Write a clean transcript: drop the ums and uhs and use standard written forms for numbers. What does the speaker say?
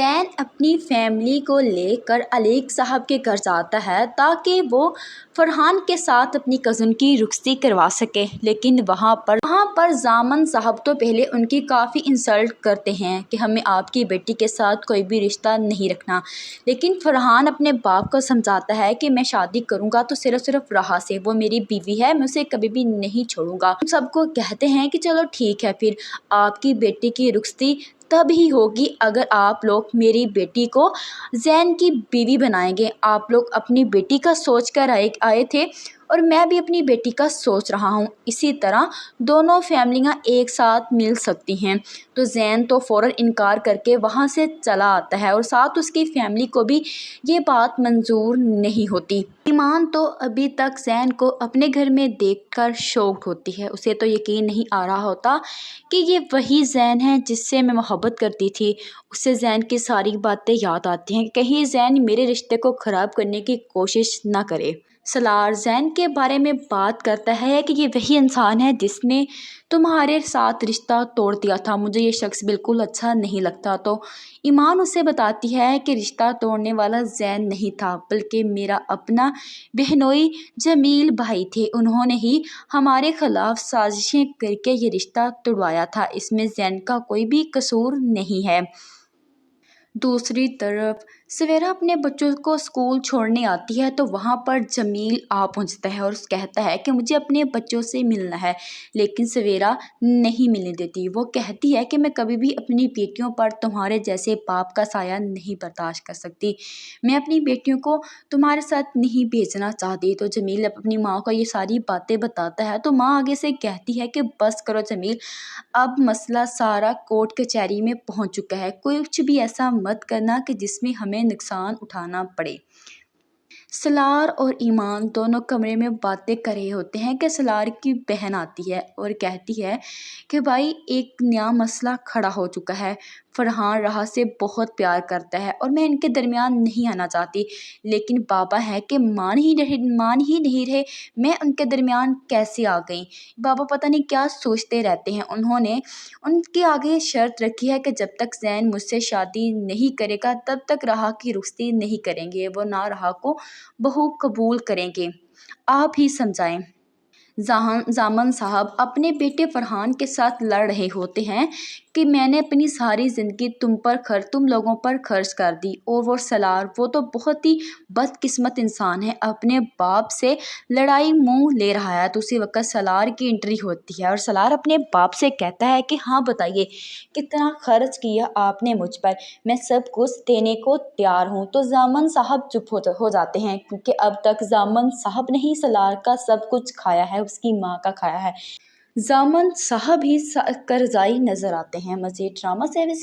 زین اپنی فیملی کو لے کر علیق صاحب کے گھر جاتا ہے تاکہ وہ فرحان کے ساتھ اپنی کزن کی رخصتی کروا سکے، لیکن وہاں پر ضامن صاحب تو پہلے ان کی کافی انسلٹ کرتے ہیں کہ ہمیں آپ کی بیٹی کے ساتھ کوئی بھی رشتہ نہیں رکھنا، لیکن فرحان اپنے باپ کو سمجھاتا ہے کہ میں شادی کروں گا تو صرف راحہ سے، وہ میری بیوی ہے، میں اسے کبھی بھی نہیں چھوڑوں گا۔ ہم سب کو کہتے ہیں کہ چلو ٹھیک ہے، پھر آپ کی بیٹی کی رخصتی تب ہی ہوگی اگر آپ لوگ میری بیٹی کو زین کی بیوی بنائیں گے۔ آپ لوگ اپنی بیٹی کا سوچ کر آئے تھے اور میں بھی اپنی بیٹی کا سوچ رہا ہوں، اسی طرح دونوں فیملیاں ایک ساتھ مل سکتی ہیں۔ تو زین تو فوراً انکار کر کے وہاں سے چلا آتا ہے اور ساتھ اس کی فیملی کو بھی یہ بات منظور نہیں ہوتی۔ ایمان تو ابھی تک زین کو اپنے گھر میں دیکھ کر شاکڈ ہوتی ہے، اسے تو یقین نہیں آ رہا ہوتا کہ یہ وہی زین ہے جس سے میں محبت کرتی تھی۔ اسے زین کی ساری باتیں یاد آتی ہیں کہ کہیں زین میرے رشتے کو خراب کرنے کی کوشش نہ کرے۔ سالار زین کے بارے میں بات کرتا ہے کہ یہ وہی انسان ہے جس نے تمہارے ساتھ رشتہ توڑ دیا تھا، مجھے یہ شخص بالکل اچھا نہیں لگتا۔ تو ایمان اسے بتاتی ہے کہ رشتہ توڑنے والا زین نہیں تھا بلکہ میرا اپنا بہنوئی جمیل بھائی تھے، انہوں نے ہی ہمارے خلاف سازشیں کر کے یہ رشتہ توڑوایا تھا، اس میں زین کا کوئی بھی قصور نہیں ہے۔ دوسری طرف سویرا اپنے بچوں کو اسکول چھوڑنے آتی ہے تو وہاں پر جمیل آ پہنچتا ہے اور کہتا ہے کہ مجھے اپنے بچوں سے ملنا ہے، لیکن سویرا نہیں ملنے دیتی۔ وہ کہتی ہے کہ میں کبھی بھی اپنی بیٹیوں پر تمہارے جیسے باپ کا سایہ نہیں برداشت کر سکتی، میں اپنی بیٹیوں کو تمہارے ساتھ نہیں بھیجنا چاہتی۔ تو جمیل اپنی ماں کو یہ ساری باتیں بتاتا ہے تو ماں آگے سے کہتی ہے کہ بس کرو جمیل، اب مسئلہ سارا کورٹ کچہری میں پہنچ چکا ہے، کچھ بھی ایسا مت کرنا کہ جس میں ہمیں نقصان اٹھانا پڑے۔ سالار اور ایمان دونوں کمرے میں باتیں کر رہے ہوتے ہیں کہ سالار کی بہن آتی ہے اور کہتی ہے کہ بھائی ایک نیا مسئلہ کھڑا ہو چکا ہے، فرحان راحہ سے بہت پیار کرتا ہے اور میں ان کے درمیان نہیں آنا چاہتی، لیکن بابا ہے کہ مان ہی نہیں رہے، میں ان کے درمیان کیسے آ گئی۔ بابا پتہ نہیں کیا سوچتے رہتے ہیں، انہوں نے ان کے آگے شرط رکھی ہے کہ جب تک زین مجھ سے شادی نہیں کرے گا تب تک راحہ کی رخصتی نہیں کریں گے، وہ نہ راحہ کو بہو قبول کریں گے، آپ ہی سمجھائیں۔ ضامن صاحب اپنے بیٹے فرحان کے ساتھ لڑ رہے ہوتے ہیں کہ میں نے اپنی ساری زندگی تم لوگوں پر خرچ کر دی، اور وہ سالار، وہ تو بہت ہی بدقسمت انسان ہے، اپنے باپ سے لڑائی منہ لے رہا ہے۔ تو اسی وقت سالار کی انٹری ہوتی ہے اور سالار اپنے باپ سے کہتا ہے کہ ہاں بتائیے کتنا خرچ کیا آپ نے مجھ پر، میں سب کچھ دینے کو تیار ہوں۔ تو ضامن صاحب چپ ہو جاتے ہیں کیونکہ اب تک ضامن صاحب نے ہی سالار کا سب کچھ کھایا ہے، اس کی ماں کا کھایا ہے۔ ضامن صاحب ہی قرضائی نظر آتے ہیں۔ مزید ڈرامہ سیریز